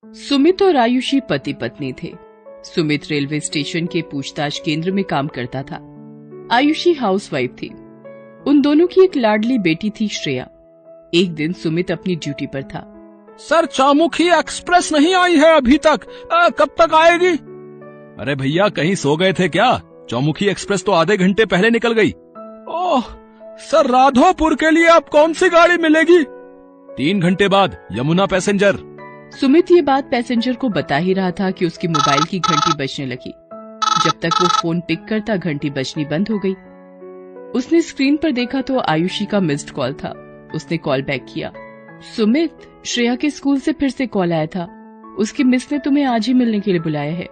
सुमित और आयुषी पति पत्नी थे। सुमित रेलवे स्टेशन के पूछताछ केंद्र में काम करता था। आयुषी हाउसवाइफ थी। उन दोनों की एक लाडली बेटी थी श्रेया। एक दिन सुमित अपनी ड्यूटी पर था। सर, चौमुखी एक्सप्रेस नहीं आई है अभी तक, कब तक आएगी? अरे भैया, कहीं सो गए थे क्या? चौमुखी एक्सप्रेस तो आधे घंटे पहले निकल गई। ओह सर, राधोपुर के लिए अब कौन सी गाड़ी मिलेगी? 3 घंटे बाद यमुना पैसेंजर। सुमित ये बात पैसेंजर को बता ही रहा था कि उसकी मोबाइल की घंटी बजने लगी। जब तक वो फोन पिक करता, घंटी बजनी बंद हो गई। उसने स्क्रीन पर देखा तो आयुषी का मिस्ड कॉल था। उसने कॉल बैक किया। सुमित, श्रेया के स्कूल से फिर से कॉल आया था। उसकी मिस ने तुम्हें आज ही मिलने के लिए बुलाया है।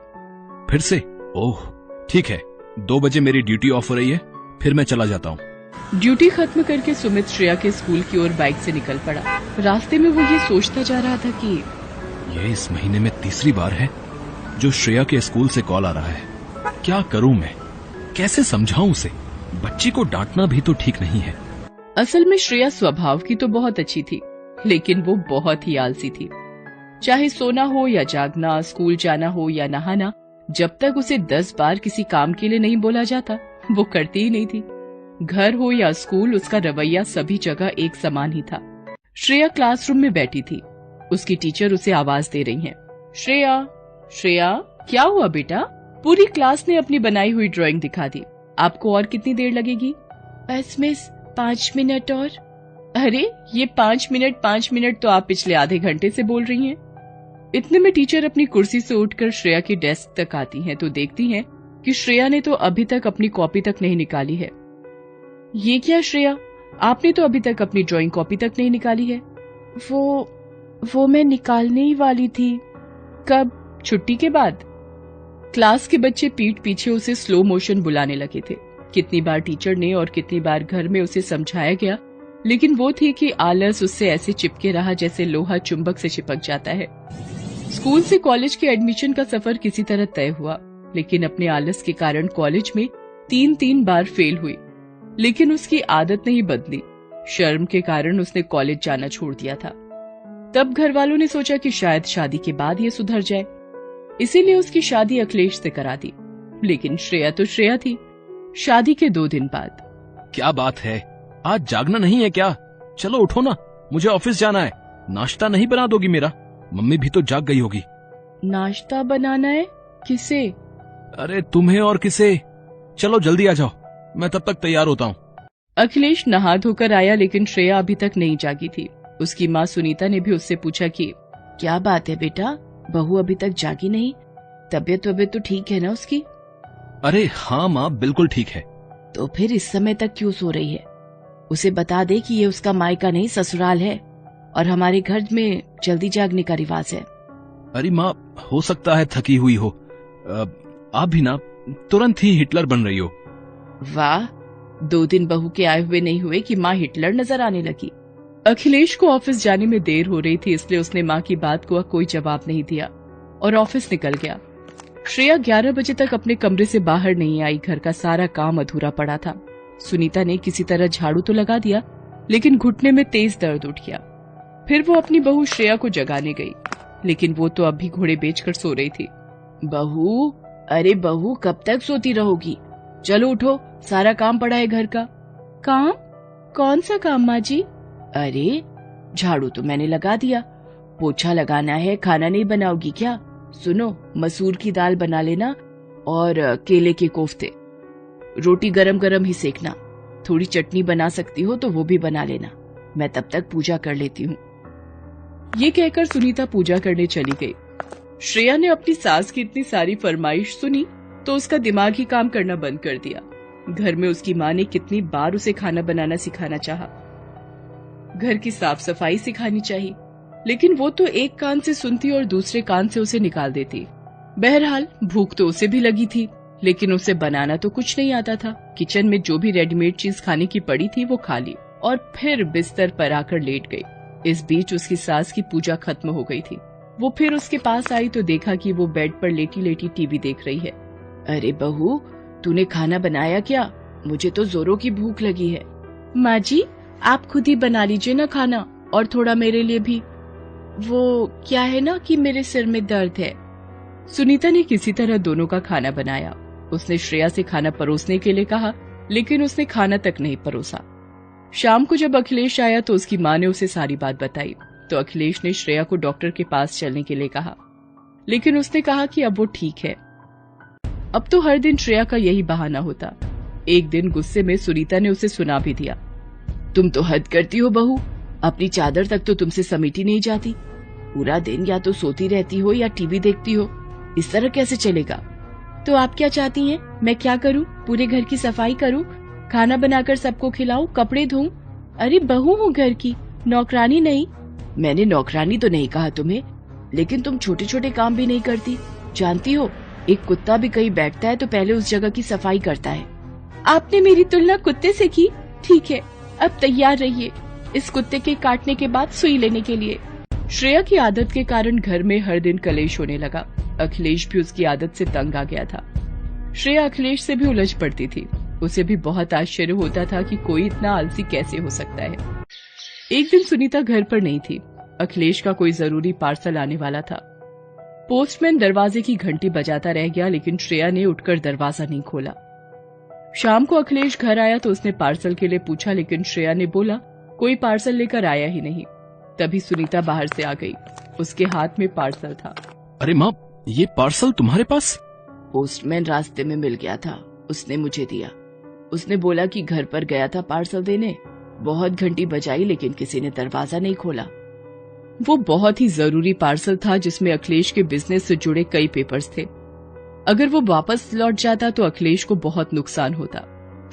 फिर से? ओह ठीक है, 2 बजे मेरी ड्यूटी ऑफ हो रही है, फिर मैं चला जाता हूँ। ड्यूटी खत्म करके सुमित श्रेया के स्कूल की ओर बाइक से निकल पड़ा। रास्ते में वो ये सोचता जा रहा था कि ये इस महीने में तीसरी बार है जो श्रेया के स्कूल से कॉल आ रहा है। क्या करूं मैं? कैसे समझाऊं उसे? बच्ची को डांटना भी तो ठीक नहीं है। असल में श्रेया स्वभाव की तो बहुत अच्छी थी, लेकिन वो बहुत ही आलसी थी। चाहे सोना हो या जागना, स्कूल जाना हो या नहाना, जब तक उसे 10 बार किसी काम के लिए नहीं बोला जाता, वो करती ही नहीं थी। घर हो या स्कूल, उसका रवैया सभी जगह एक समान ही था। श्रेया क्लासरूम में बैठी थी। उसकी टीचर उसे आवाज दे रही है, श्रेया, श्रेया, क्या हुआ बेटा? पूरी क्लास ने अपनी बनाई हुई ड्राइंग दिखा दी। आपको और कितनी देर लगेगी? बस मिस, 5 मिनट और। अरे ये 5 मिनट तो आप पिछले आधे घंटे से बोल रही हैं। इतने में टीचर अपनी कुर्सी से उठकर श्रेया की डेस्क तक आती हैं तो देखती हैं कि श्रेया ने तो अभी तक अपनी कॉपी तक नहीं निकाली है। ये क्या श्रेया, आपने तो अभी तक अपनी ड्राइंग कॉपी तक नहीं निकाली है। वो मैं निकालने ही वाली थी। कब? छुट्टी के बाद। क्लास के बच्चे पीठ पीछे उसे स्लो मोशन बुलाने लगे थे। कितनी बार टीचर ने और कितनी बार घर में उसे समझाया गया, लेकिन वो थी कि आलस उससे ऐसे चिपके रहा जैसे लोहा चुंबक से चिपक जाता है। स्कूल से कॉलेज के एडमिशन का सफर किसी तरह तय हुआ, लेकिन अपने आलस के कारण कॉलेज में 3 बार फेल हुई। लेकिन उसकी आदत नहीं बदली। शर्म के कारण उसने कॉलेज जाना छोड़ दिया था। तब घर वालों ने सोचा कि शायद शादी के बाद ये सुधर जाए, इसीलिए उसकी शादी अखिलेश से करा दी। लेकिन श्रेया तो श्रेया थी। शादी के 2 दिन बाद, क्या बात है, आज जागना नहीं है क्या? चलो उठो ना, मुझे ऑफिस जाना है। नाश्ता नहीं बना दोगी मेरा? मम्मी भी तो जाग गई होगी। नाश्ता बनाना है? किसे? अरे तुम्हें और किसे। चलो जल्दी आ जाओ, मैं तब तक तैयार होता हूँ। अखिलेश नहा धोकर आया, लेकिन श्रेया अभी तक नहीं जागी थी। उसकी माँ सुनीता ने भी उससे पूछा कि क्या बात है बेटा, बहू अभी तक जागी नहीं? तबीयत तो ठीक है ना उसकी? अरे हाँ माँ, बिल्कुल ठीक है। तो फिर इस समय तक क्यों सो रही है? उसे बता दे कि ये उसका मायका नहीं ससुराल है और हमारे घर में जल्दी जागने का रिवाज है। अरे माँ, हो सकता है थकी हुई हो। आप भी ना तुरंत ही हिटलर बन रही हो। वाह, 2 दिन बहू के आए हुए नहीं हुए कि माँ हिटलर नजर आने लगी। अखिलेश को ऑफिस जाने में देर हो रही थी, इसलिए उसने माँ की बात को कोई जवाब नहीं दिया और ऑफिस निकल गया। श्रेया 11 बजे तक अपने कमरे से बाहर नहीं आई। घर का सारा काम अधूरा पड़ा था। सुनीता ने किसी तरह झाड़ू तो लगा दिया, लेकिन घुटने में तेज दर्द उठ गया। फिर वो अपनी बहू श्रेया को जगाने गई, लेकिन वो तो अब भी घोड़े बेचकर सो रही थी। बहू, अरे बहू, कब तक सोती रहोगी? चलो उठो, सारा काम पड़ा है घर का। काम? कौन सा काम माँ जी? अरे झाड़ू तो मैंने लगा दिया, पोछा लगाना है। खाना नहीं बनाओगी क्या? सुनो, मसूर की दाल बना लेना और केले के कोफ्ते। रोटी गरम गरम ही सेकना। थोड़ी चटनी बना सकती हो तो वो भी बना लेना। मैं तब तक पूजा कर लेती हूँ। ये कहकर सुनीता पूजा करने चली गई। श्रेया ने अपनी सास की इतनी सारी फरमाइश सुनी तो उसका दिमाग ही काम करना बंद कर दिया। घर में उसकी माँ ने कितनी बार उसे खाना बनाना सिखाना चाहा, घर की साफ सफाई सिखानी चाहिए, लेकिन वो तो एक कान से सुनती और दूसरे कान से उसे निकाल देती। बहरहाल भूख तो उसे भी लगी थी, लेकिन उसे बनाना तो कुछ नहीं आता था। किचन में जो भी रेडीमेड चीज खाने की पड़ी थी वो खा ली और फिर बिस्तर पर आकर लेट गई। इस बीच उसकी सास की पूजा खत्म हो गई थी। वो फिर उसके पास आई तो देखा कि वो बेड पर लेटी लेटी टीवी देख रही है। अरे बहू, तूने खाना बनाया क्या? मुझे तो जोरों की भूख लगी है। माँ जी, आप खुद ही बना लीजिए ना खाना, और थोड़ा मेरे लिए भी। वो क्या है ना कि मेरे सिर में दर्द है। सुनीता ने किसी तरह दोनों का खाना बनाया। उसने श्रेया से खाना परोसने के लिए कहा, लेकिन उसने खाना तक नहीं परोसा। शाम को जब अखिलेश आया तो उसकी माँ ने उसे सारी बात बताई। तो अखिलेश ने श्रेया को डॉक्टर के पास चलने के लिए कहा, लेकिन उसने कहा कि अब वो ठीक है। अब तो हर दिन श्रेया का यही बहाना होता। एक दिन गुस्से में सुनीता ने उसे सुना भी दिया, तुम तो हद करती हो बहू, अपनी चादर तक तो तुमसे समेटी नहीं जाती। पूरा दिन या तो सोती रहती हो या टीवी देखती हो, इस तरह कैसे चलेगा? तो आप क्या चाहती हैं? मैं क्या करूं? पूरे घर की सफाई करूं, खाना बनाकर सबको खिलाऊं, कपड़े धोऊं? अरे बहू हूँ घर की, नौकरानी नहीं। मैंने नौकरानी तो नहीं कहा तुम्हें, लेकिन तुम छोटे छोटे काम भी नहीं करती। जानती हो, एक कुत्ता भी कहीं बैठता है तो पहले उस जगह की सफाई करता है। आपने मेरी तुलना कुत्ते से की? ठीक है, अब तैयार रहिए इस कुत्ते के काटने के बाद सुई लेने के लिए। श्रेया की आदत के कारण घर में हर दिन कलेश होने लगा। अखिलेश भी उसकी आदत से तंग आ गया था। श्रेया अखिलेश से भी उलझ पड़ती थी। उसे भी बहुत आश्चर्य होता था कि कोई इतना आलसी कैसे हो सकता है। एक दिन सुनीता घर पर नहीं थी। अखिलेश का कोई जरूरी पार्सल आने वाला था। पोस्टमैन दरवाजे की घंटी बजाता रह गया, लेकिन श्रेया ने उठकर दरवाजा नहीं खोला। शाम को अखिलेश घर आया तो उसने पार्सल के लिए पूछा, लेकिन श्रेया ने बोला कोई पार्सल लेकर आया ही नहीं। तभी सुनीता बाहर से आ गई। उसके हाथ में पार्सल था। अरे माँ, ये पार्सल तुम्हारे पास? पोस्टमैन रास्ते में मिल गया था, उसने मुझे दिया। उसने बोला कि घर पर गया था पार्सल देने। बहुत घंटी बजाई लेकिन किसी ने दरवाजा नहीं खोला। वो बहुत ही जरूरी पार्सल था जिसमें अखिलेश के बिजनेस से जुड़े कई पेपर्स थे। अगर वो वापस लौट जाता तो अखिलेश को बहुत नुकसान होता।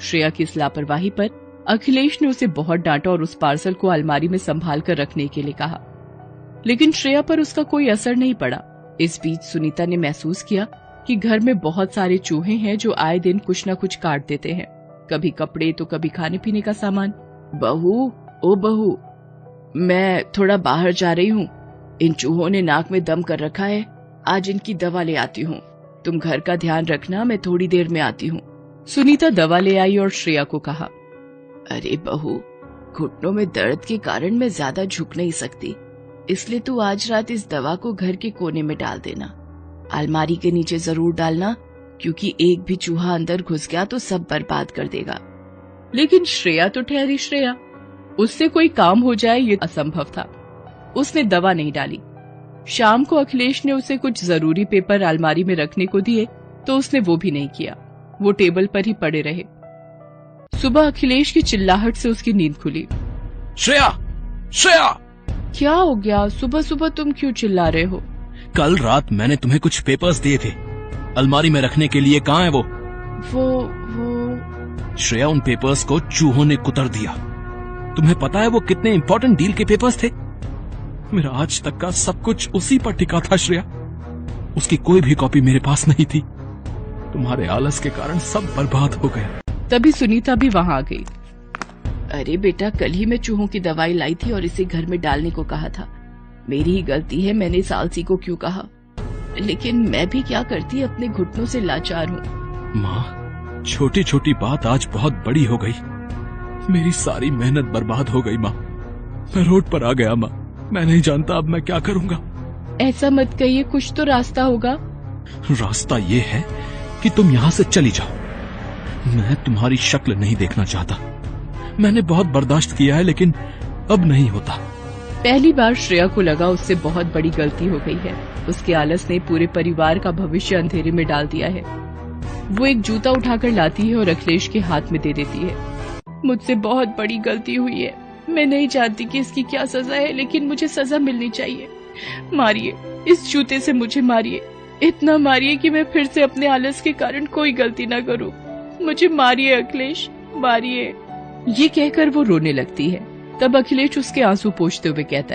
श्रेया की इस लापरवाही पर अखिलेश ने उसे बहुत डांटा और उस पार्सल को अलमारी में संभाल कर रखने के लिए कहा, लेकिन श्रेया पर उसका कोई असर नहीं पड़ा। इस बीच सुनीता ने महसूस किया कि घर में बहुत सारे चूहे हैं जो आए दिन कुछ न कुछ काट देते हैं, कभी कपड़े तो कभी खाने पीने का सामान। बहू, ओ बहू, मैं थोड़ा बाहर जा रही हूँ। इन चूहों ने नाक में दम कर रखा है। आज इनकी दवा ले आती हूँ। तुम घर का ध्यान रखना, मैं थोड़ी देर में आती हूँ। सुनीता दवा ले आई और श्रेया को कहा, अरे बहू, घुटनों में दर्द के कारण मैं ज्यादा झुक नहीं सकती, इसलिए तू आज रात इस दवा को घर के कोने में डाल देना। अलमारी के नीचे जरूर डालना, क्योंकि एक भी चूहा अंदर घुस गया तो सब बर्बाद कर देगा। लेकिन श्रेया तो ठहरी श्रेया, उससे कोई काम हो जाए ये असंभव था। उसने दवा नहीं डाली। शाम को अखिलेश ने उसे कुछ जरूरी पेपर अलमारी में रखने को दिए तो उसने वो भी नहीं किया। वो टेबल पर ही पड़े रहे। सुबह अखिलेश की चिल्लाहट से उसकी नींद खुली। श्रेया, श्रेया! क्या हो गया? सुबह सुबह तुम क्यों चिल्ला रहे हो? कल रात मैंने तुम्हें कुछ पेपर्स दिए थे अलमारी में रखने के लिए, कहाँ है वो? श्रेया, उन पेपर्स को चूहों ने कुतर दिया। तुम्हें पता है वो कितने इंपॉर्टेंट डील के पेपर्स थे? मेरा आज तक का सब कुछ उसी पर टिका था श्रेया। उसकी कोई भी कॉपी मेरे पास नहीं थी। तुम्हारे आलस के कारण सब बर्बाद हो गया। तभी सुनीता भी वहाँ आ गई। अरे बेटा, कल ही मैं चूहों की दवाई लाई थी और इसे घर में डालने को कहा था। मेरी ही गलती है, मैंने इस आलसी को क्यों कहा। लेकिन मैं भी क्या करती, अपने घुटनों से लाचार हूँ। माँ, छोटी छोटी बात आज बहुत बड़ी हो गई। मेरी सारी मेहनत बर्बाद हो गई माँ। मैं रोड पर आ गया माँ। मैं नहीं जानता अब मैं क्या करूँगा। ऐसा मत कहिए, कुछ तो रास्ता होगा। रास्ता ये है कि तुम यहाँ से चली जाओ। मैं तुम्हारी शक्ल नहीं देखना चाहता। मैंने बहुत बर्दाश्त किया है, लेकिन अब नहीं होता। पहली बार श्रेया को लगा उससे बहुत बड़ी गलती हो गई है। उसके आलस ने पूरे परिवार का भविष्य अंधेरे में डाल दिया है। वो एक जूता उठाकर लाती है और अखिलेश के हाथ में दे देती है। मुझसे बहुत बड़ी गलती हुई है। मैं नहीं जानती कि इसकी क्या सजा है, लेकिन मुझे सजा मिलनी चाहिए। मारिए, इस जूते से मुझे मारिए, इतना मारिए कि मैं फिर से अपने आलस के कारण कोई गलती न करूं। मुझे मारिए अखिलेश, मारिए। ये कहकर वो रोने लगती है। तब अखिलेश उसके आंसू पोंछते हुए कहता है,